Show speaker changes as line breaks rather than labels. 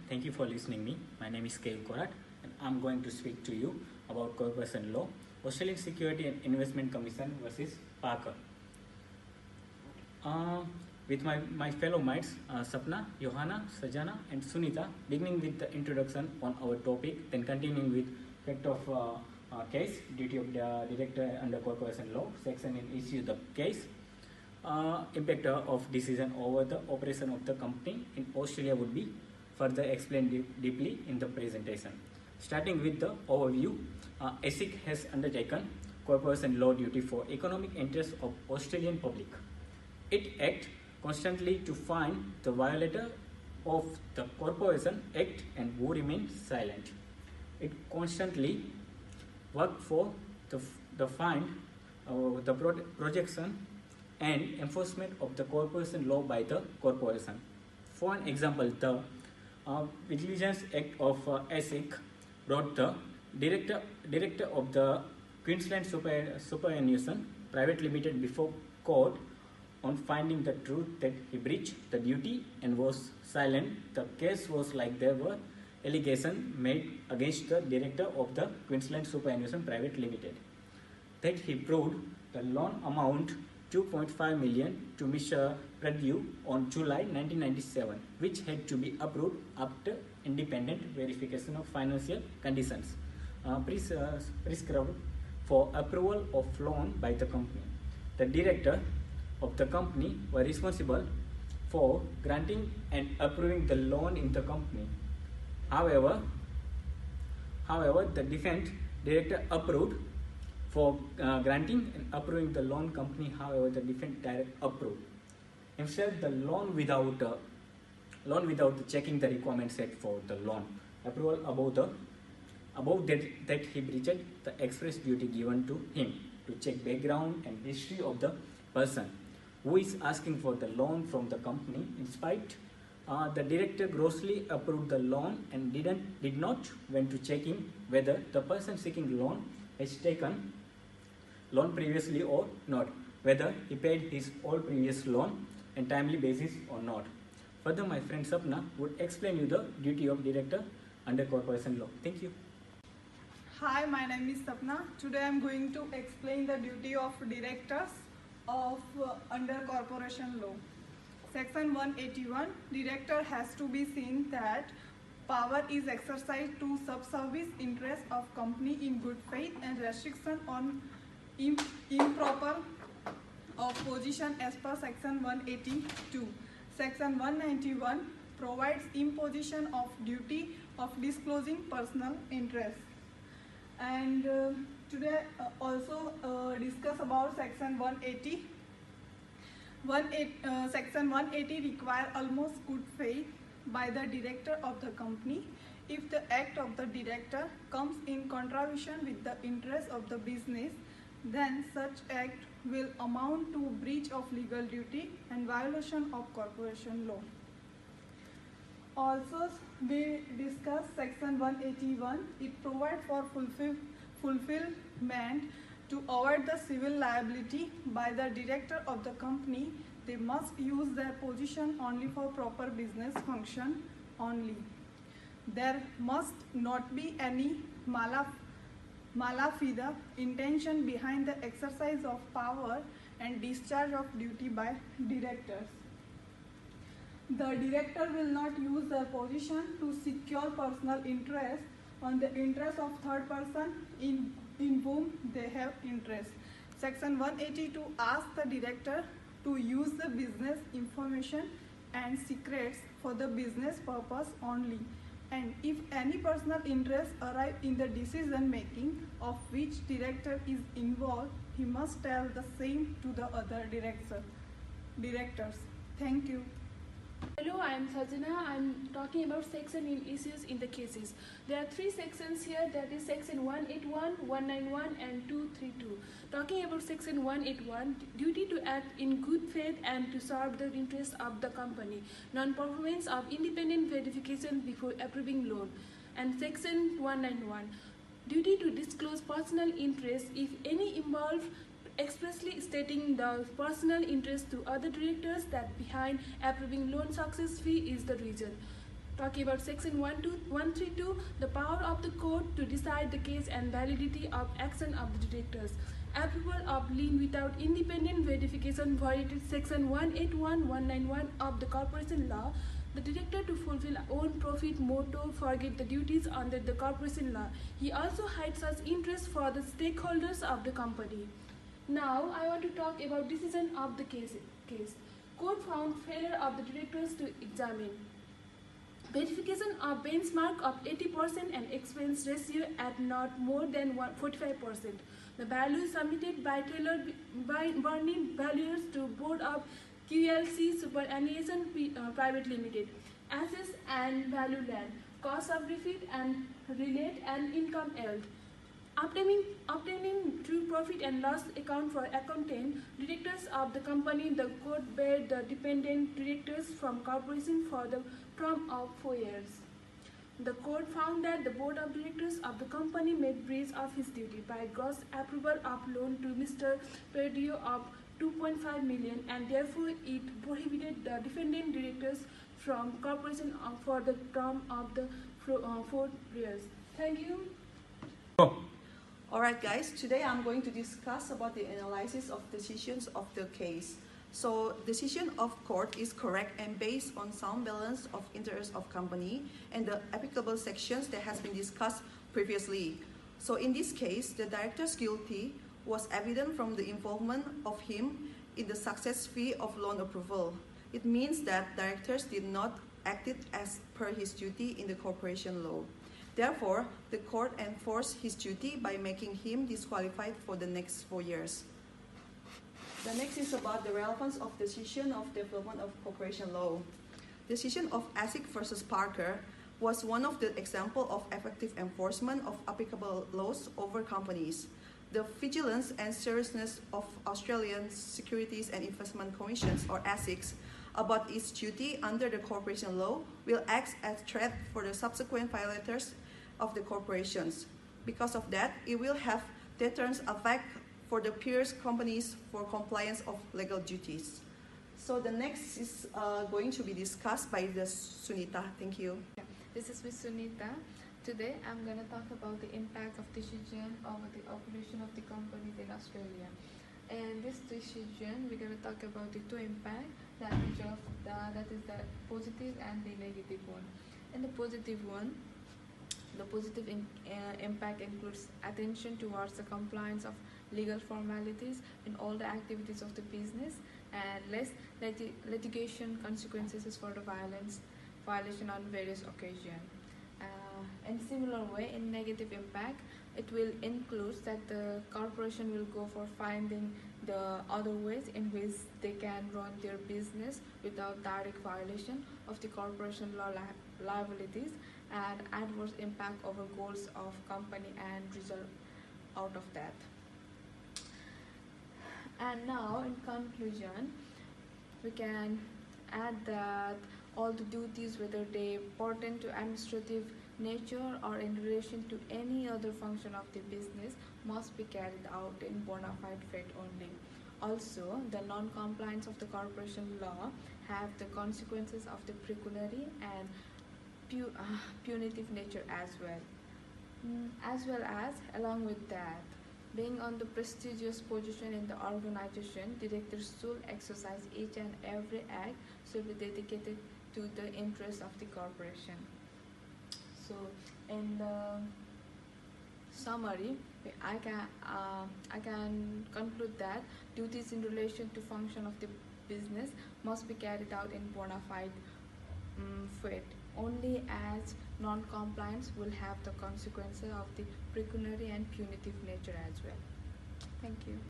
Thank you for listening me. My name is Korat and I'm going to speak to you about corporation law, Australian Security and Investment Commission versus Parker. With my fellow mates, Sapna, Yohana, Sajana and Sunita, beginning with the introduction on our topic, then continuing with fact of case, duty of the director under corporation law, section and issue the case, impact of decision over the operation of the company in Australia would be further explained deeply in the presentation. Starting with the overview, ASIC has undertaken corporation law duty for economic interests of Australian public. It acts constantly to find the violator of the Corporation Act and who remain silent. It constantly works for the find, the projection and enforcement of the corporation law by the corporation. For an example, the Vigilance Act of ASIC brought the director of the Queensland Superannuation Private Limited before court on finding the truth that he breached the duty and was silent. The case was like there were allegations made against the director of the Queensland Superannuation Private Limited that he proved the loan amount 2.5 million to Mr. Pradue on July 1997, which had to be approved after independent verification of financial conditions prescribed for approval of loan by the company. The director of the company were responsible for granting and approving the loan in the company. However, the defense director approved for granting and approving the loan company. However, the defense director approved himself the loan without checking the requirements set for the loan approval above that he breached the express duty given to him to check background and history of the person who is asking for the loan from the company. In spite, the director grossly approved the loan and did not went to checking whether the person seeking loan has taken loan previously or not, whether he paid his all previous loan and timely basis or not. Further, my friend Sapna would explain you the duty of director under corporation law. Thank you.
Hi, my name is Sapna. Today I am going to explain the duty of directors of under corporation law. Section 181, director has to be seen that power is exercised to subservice interest of company in good faith and restriction on improper of position as per section 182. Section 191 provides imposition of duty of disclosing personal interest. And today also discuss about section 180. Section 180 require almost good faith by the director of the company. If the act of the director comes in contravention with the interest of the business, then such act will amount to breach of legal duty and violation of corporation law. Also, we discuss section 181. It provides for fulfillment to avoid the civil liability by the director of the company. They must use their position only for proper business function only. There must not be any mala fide intention behind the exercise of power and discharge of duty by directors. The director will not use their position to secure personal interest on the interest of third person in whom they have interest. Section 182 asks the director to use the business information and secrets for the business purpose only. And if any personal interest arise in the decision making of which director is involved, he must tell the same to the other directors. Thank you.
Hello, I am Sajana. I am talking about section in issues in the cases. There are three sections here, that is section 181, 191 and 232. Talking about section 181, duty to act in good faith and to serve the interests of the company, non-performance of independent verification before approving loan. And section 191, duty to disclose personal interests if any involved, expressly stating the personal interest to other directors that behind approving loan success fee is the reason. Talking about section 132, the power of the court to decide the case and validity of action of the directors. Approval of lien without independent verification violated section 181, 191 of the corporation law. The director to fulfill own profit motto forget the duties under the corporation law. He also hides such interest for the stakeholders of the company. Now I want to talk about decision of the case. Court found failure of the directors to examine verification of benchmark of 80% and expense ratio at not more than 45%. The value submitted by Barney valuers to Board of QLC Superannuation Private Limited, assets and value land, cost of refit and relate and income held. Obtaining true profit and loss account for accountant, directors of the company, the court barred the dependent directors from corporation for the term of 4 years. The court found that the board of directors of the company made breach of his duty by gross approval of loan to Mr. Perdio of 2.5 million, and therefore it prohibited the defendant directors from corporation for the term of the 4 years. Thank you.
Alright guys, today I'm going to discuss about the analysis of decisions of the case. So decision of court is correct and based on sound balance of interest of company and the applicable sections that has been discussed previously. So in this case, the director's guilty was evident from the involvement of him in the success fee of loan approval. It means that directors did not act as per his duty in the corporation law. Therefore, the court enforced his duty by making him disqualified for the next 4 years. The next is about the relevance of decision of development of corporation law. Decision of ASIC versus Parker was one of the examples of effective enforcement of applicable laws over companies. The vigilance and seriousness of Australian Securities and Investment Commissions, or ASICs, about its duty under the corporation law will act as threat for the subsequent violators of the corporations. Because of that, it will have deterrence effect for the peers companies for compliance of legal duties. So the next is going to be discussed by the Sunita. Thank you.
This is Ms. Sunita. Today I'm going to talk about the impact of decision over the operation of the companies in Australia. And this decision, we're going to talk about the two impacts, that is the positive and the negative one. And the positive one, the positive impact includes attention towards the compliance of legal formalities in all the activities of the business and less litigation consequences for the violation on various occasions. In similar way, in negative impact, it will include that the corporation will go for finding the other ways in which they can run their business without direct violation of the corporation law liabilities, and adverse impact over goals of company and result out of that. And now in conclusion, we can add that all the duties, whether they pertain to administrative nature or in relation to any other function of the business, must be carried out in bona fide faith only. Also, the non-compliance of the corporation law have the consequences of the pecuniary and punitive nature as well as along with that, being on the prestigious position in the organization, directors should exercise each and every act should be dedicated to the interest of the corporation. So in the summary, I can conclude that duties in relation to function of the business must be carried out in bona fide faith. Only as non-compliance will have the consequences of the pecuniary and punitive nature as well. Thank you.